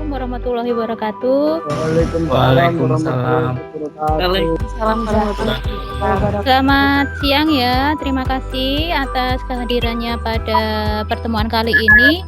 Assalamualaikum warahmatullahi wabarakatuh. Waalaikumsalam Waalaikumsalam. Waalaikumsalam warahmatullahi wabarakatuh. Selamat siang ya, terima kasih atas kehadirannya pada pertemuan kali ini.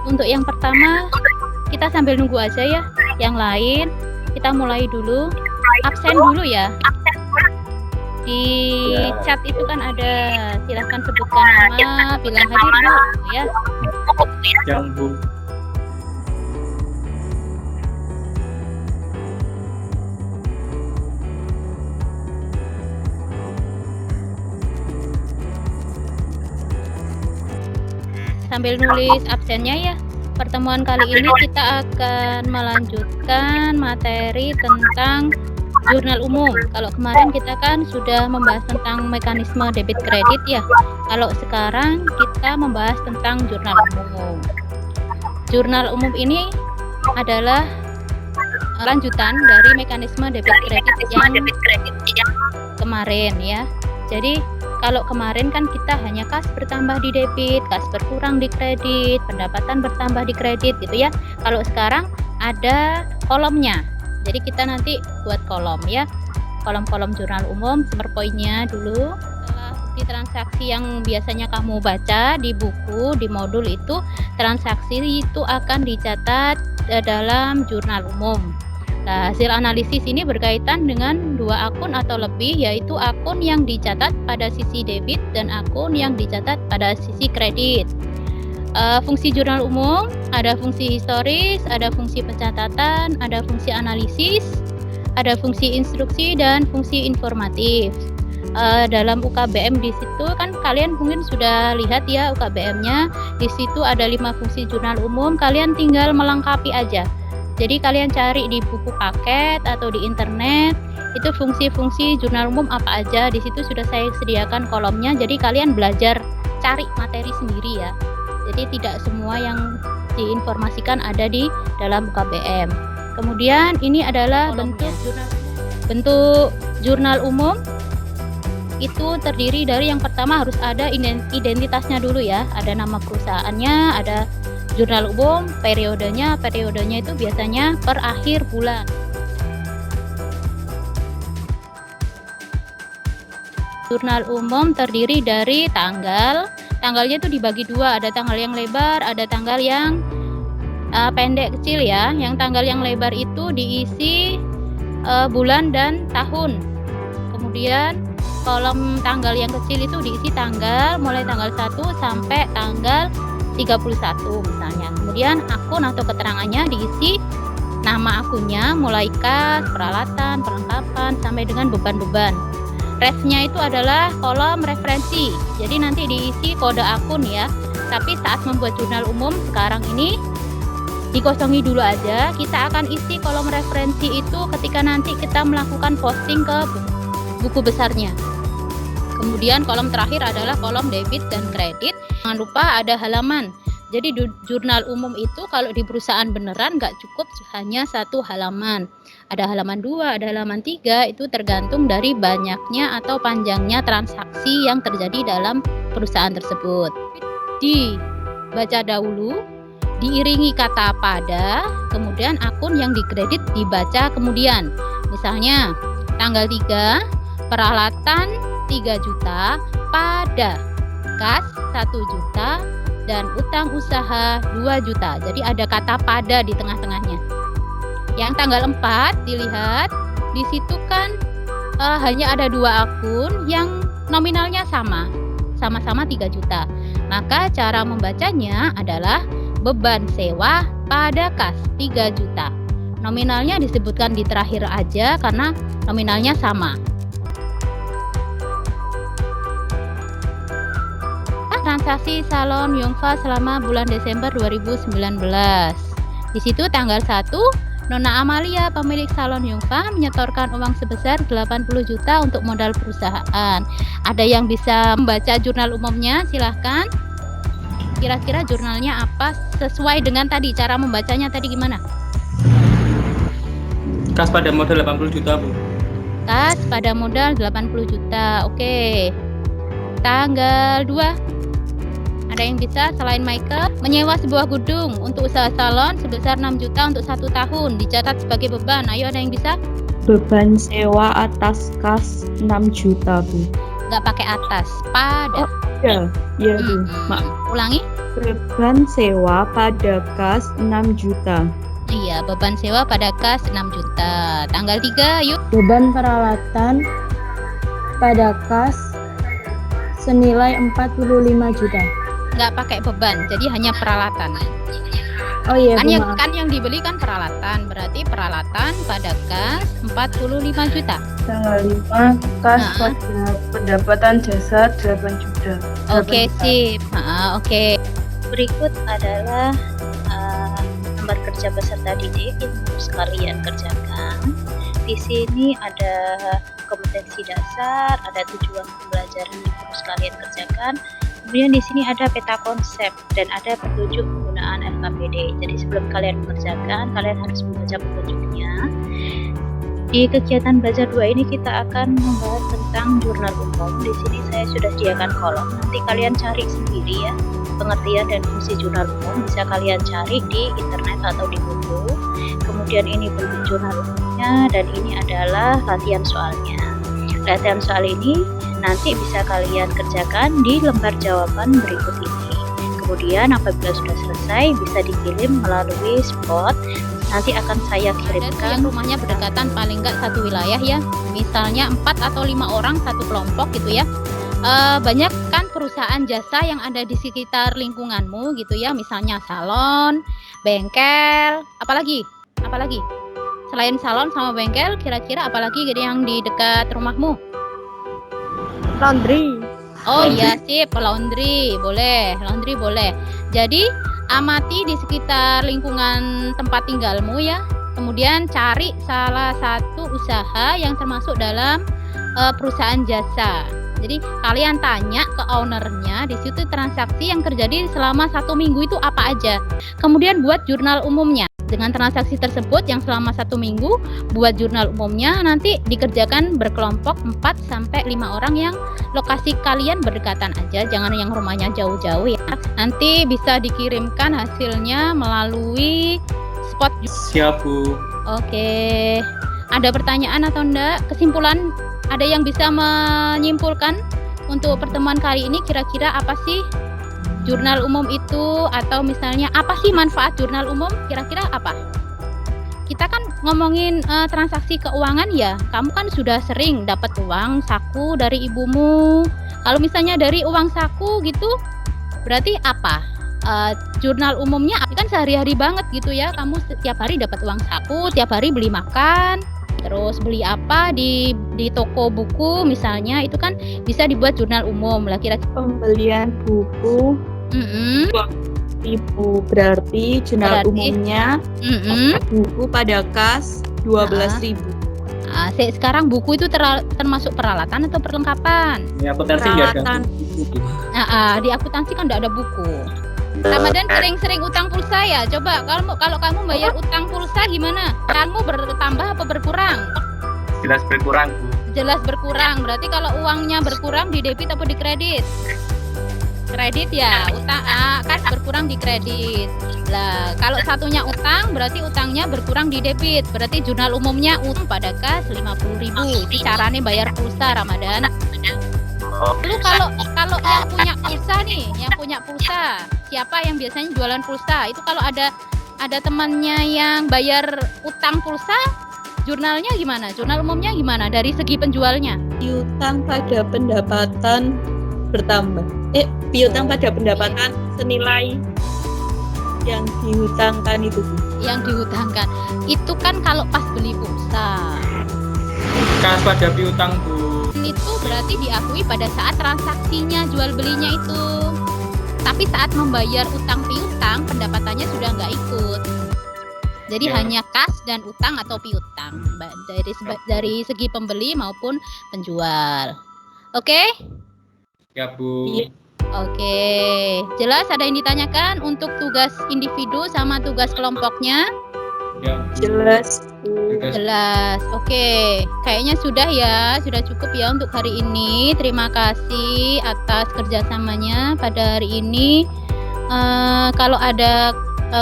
Untuk yang pertama, kita sambil nunggu aja ya. Yang lain, kita mulai dulu. Absen dulu ya. Di chat itu kan ada, silahkan sebutkan nama, bilang hadir Bu ya. Yang Bu. Sambil nulis absennya ya. Pertemuan kali ini kita akan melanjutkan materi tentang jurnal umum. Kalau kemarin kita kan sudah membahas tentang mekanisme debit kredit ya. Kalau sekarang kita membahas tentang jurnal umum. Jurnal umum ini adalah lanjutan dari mekanisme debit kredit yang kemarin ya. Jadi kalau kemarin kan kita hanya kas bertambah di debit, kas berkurang di kredit, pendapatan bertambah di kredit gitu ya. Kalau sekarang ada kolomnya. Jadi kita nanti buat kolom ya. Kolom-kolom jurnal umum, powerpoint-nya dulu. Setelah bukti transaksi yang biasanya kamu baca di buku, di modul itu, transaksi itu akan dicatat dalam jurnal umum. Nah, hasil analisis ini berkaitan dengan dua akun atau lebih, yaitu akun yang dicatat pada sisi debit dan akun yang dicatat pada sisi kredit. Fungsi jurnal umum, ada fungsi historis, ada fungsi pencatatan, ada fungsi analisis, ada fungsi instruksi, dan fungsi informatif. Dalam UKBM di situ kan kalian mungkin sudah lihat ya UKBM-nya. Di situ ada 5 fungsi jurnal umum, kalian tinggal melengkapi aja. Jadi kalian cari di buku paket atau di internet, itu fungsi-fungsi jurnal umum apa aja. Di situ sudah saya sediakan kolomnya, jadi kalian belajar cari materi sendiri ya. Jadi tidak semua yang diinformasikan ada di dalam UKBM. Kemudian ini adalah bentuk jurnal umum. Itu terdiri dari yang pertama harus ada identitasnya dulu ya. Ada nama perusahaannya, ada jurnal umum, periodenya itu biasanya per akhir bulan. Jurnal umum terdiri dari tanggalnya itu dibagi dua, ada tanggal yang lebar, ada tanggal yang pendek kecil ya. Yang tanggal yang lebar itu diisi bulan dan tahun. Kemudian kolom tanggal yang kecil itu diisi tanggal, mulai tanggal 1 sampai tanggal 31 misalnya. Kemudian akun atau keterangannya diisi nama akunnya, mulai kas, peralatan, perlengkapan, sampai dengan beban-beban. Refnya itu adalah kolom referensi. Jadi nanti diisi kode akun ya. Tapi saat membuat jurnal umum sekarang ini dikosongi dulu aja. Kita akan isi kolom referensi itu ketika nanti kita melakukan posting ke buku besarnya. Kemudian kolom terakhir adalah kolom debit dan kredit. Jangan lupa ada halaman. Jadi jurnal umum itu kalau di perusahaan beneran nggak cukup hanya satu halaman. Ada halaman 2, ada halaman 3, itu tergantung dari banyaknya atau panjangnya transaksi yang terjadi dalam perusahaan tersebut. Dibaca dahulu, diiringi kata pada, kemudian akun yang dikredit dibaca kemudian. Misalnya tanggal 3, peralatan 3 juta pada kas 1 juta dan utang usaha 2 juta. Jadi ada kata pada di tengah-tengahnya. Yang tanggal 4 dilihat, di situ kan hanya ada 2 akun yang nominalnya sama-sama 3 juta. Maka cara membacanya adalah beban sewa pada kas 3 juta. Nominalnya disebutkan di terakhir aja karena nominalnya sama. Transaksi salon Yongfa selama bulan Desember 2019. Di situ tanggal 1, Nona Amalia pemilik salon Yongfa menyetorkan uang sebesar 80 juta untuk modal perusahaan. Ada yang bisa membaca jurnal umumnya? Silahkan. Kira-kira jurnalnya apa sesuai dengan tadi, cara membacanya tadi gimana? Kas pada modal 80 juta Bu. Kas pada modal 80 juta. Oke. Tanggal 2 Ada yang bisa selain Michael? Menyewa sebuah gedung untuk usaha salon sebesar 6 juta untuk 1 tahun, dicatat sebagai beban. Ayo, ada yang bisa? Beban sewa atas kas 6 juta, Bu. Nggak pakai atas, pada. Ya, ya, Bu. Ulangi? Beban sewa pada kas 6 juta. Iya, beban sewa pada kas 6 juta. Tanggal 3, yuk. Beban peralatan pada kas senilai 45 juta. Nggak pakai beban, jadi hanya peralatan. Oh iya, Kan Bu, yang, maaf. kan yang dibeli kan peralatan, berarti peralatan pada kas 45 juta. Tanggal 5 kas Nah. pada pendapatan jasa 8 juta. Oke, 8 juta. sip. Oke. Berikut adalah lembar kerja peserta didik yang harus kalian kerjakan. Di sini ada kompetensi dasar, ada tujuan pembelajaran yang harus kalian kerjakan. Kemudian di sini ada peta konsep dan ada petunjuk penggunaan LKPD. Jadi sebelum kalian mengerjakan, kalian harus membaca petunjuknya. Di kegiatan belajar 2 ini kita akan membahas tentang jurnal umum. Di sini saya sudah sediakan kolom. Nanti kalian cari sendiri ya. Pengertian dan fungsi jurnal umum bisa kalian cari di internet atau di buku. Kemudian ini bentuk jurnal umumnya dan ini adalah latihan soalnya. Latihan soal ini nanti bisa kalian kerjakan di lembar jawaban berikut ini. Kemudian apabila sudah selesai bisa dikirim melalui spot. Nanti akan saya kirimkan. Yang rumahnya berdekatan paling nggak satu wilayah ya. Misalnya 4 atau 5 orang satu kelompok gitu ya. Banyak kan perusahaan jasa yang ada di sekitar lingkunganmu gitu ya. Misalnya salon, bengkel, apalagi? Selain salon sama bengkel, kira-kira apalagi gitu yang di dekat rumahmu? Laundry. Oh iya, sip, laundry boleh. Jadi amati di sekitar lingkungan tempat tinggalmu ya. Kemudian cari salah satu usaha yang termasuk dalam perusahaan jasa. Jadi kalian tanya ke ownernya, di situ transaksi yang terjadi selama 1 minggu itu apa aja. Kemudian buat jurnal umumnya. Dengan transaksi tersebut yang selama 1 minggu, buat jurnal umumnya nanti dikerjakan berkelompok 4-5 orang yang lokasi kalian berdekatan aja, jangan yang rumahnya jauh-jauh ya. Nanti bisa dikirimkan hasilnya melalui spot. Siap, Bu. Oke. Ada pertanyaan atau enggak? Kesimpulan, ada yang bisa menyimpulkan untuk pertemuan kali ini kira-kira apa sih jurnal umum itu, atau misalnya apa sih manfaat jurnal umum, kira-kira apa? Kita kan ngomongin transaksi keuangan ya, kamu kan sudah sering dapat uang saku dari ibumu. Kalau misalnya dari uang saku gitu, berarti apa? Jurnal umumnya kan sehari-hari banget gitu ya, kamu setiap hari dapat uang saku, tiap hari beli makan, terus beli apa di toko buku misalnya, itu kan bisa dibuat jurnal umum lah kira-kira. Pembelian buku Ibu, berarti jurnal umumnya buku pada kas 12.000. Sekarang buku itu termasuk peralatan atau perlengkapan? Ya, potensi nggak ada. Peralatan. Di akuntansi kan tidak ada buku. Ramadan sering-sering utang pulsa ya. Coba kalau kamu bayar utang pulsa gimana? Kamu bertambah apa berkurang? Jelas berkurang, Bu. Jelas berkurang. Berarti kalau uangnya berkurang di debit atau di kredit? Kredit ya, utang kan berkurang di kredit. Lah, kalau satunya utang berarti utangnya berkurang di debit. Berarti jurnal umumnya utang pada kas 50.000. Itu caranya bayar pulsa Ramadan. Lalu kalau yang punya pulsa nih, yang punya pulsa, siapa yang biasanya jualan pulsa? Itu kalau ada temannya yang bayar utang pulsa, jurnalnya gimana? Jurnal umumnya gimana dari segi penjualnya? Piutang pada pendapatan bertambah. Piutang pada pendapatan senilai yang dihutangkan itu, Bu. Yang dihutangkan. Itu kan kalau pas beli pulsa. Kas pada piutang, Bu. Itu berarti diakui pada saat transaksinya jual belinya itu. Tapi saat membayar utang piutang pendapatannya sudah nggak ikut. Jadi hanya kas dan utang atau piutang dari segi pembeli maupun penjual. Oke? Ya, Bu. Oke. Jelas ada yang ditanyakan untuk tugas individu sama tugas kelompoknya? Ya, Bu. Jelas. Jelas. Oke, kayaknya sudah ya, sudah cukup ya untuk hari ini. Terima kasih atas kerjasamanya pada hari ini. Kalau ada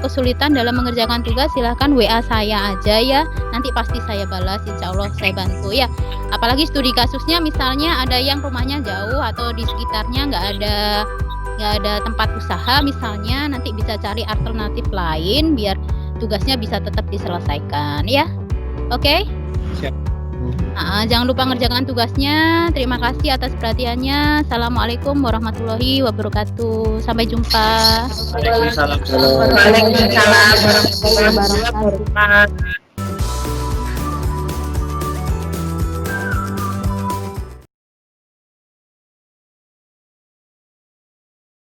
kesulitan dalam mengerjakan tugas, silahkan WA saya aja ya. Nanti pasti saya balas, insya Allah saya bantu ya. Apalagi studi kasusnya, misalnya ada yang rumahnya jauh atau di sekitarnya nggak ada tempat usaha, misalnya nanti bisa cari alternatif lain biar tugasnya bisa tetap diselesaikan ya. Oke? Siap, Bu. Jangan lupa ngerjakan tugasnya. Terima kasih atas perhatiannya. Assalamualaikum warahmatullahi wabarakatuh. Sampai jumpa. Waalaikumsalam. Waalaikumsalam warahmatullahi wabarakatuh.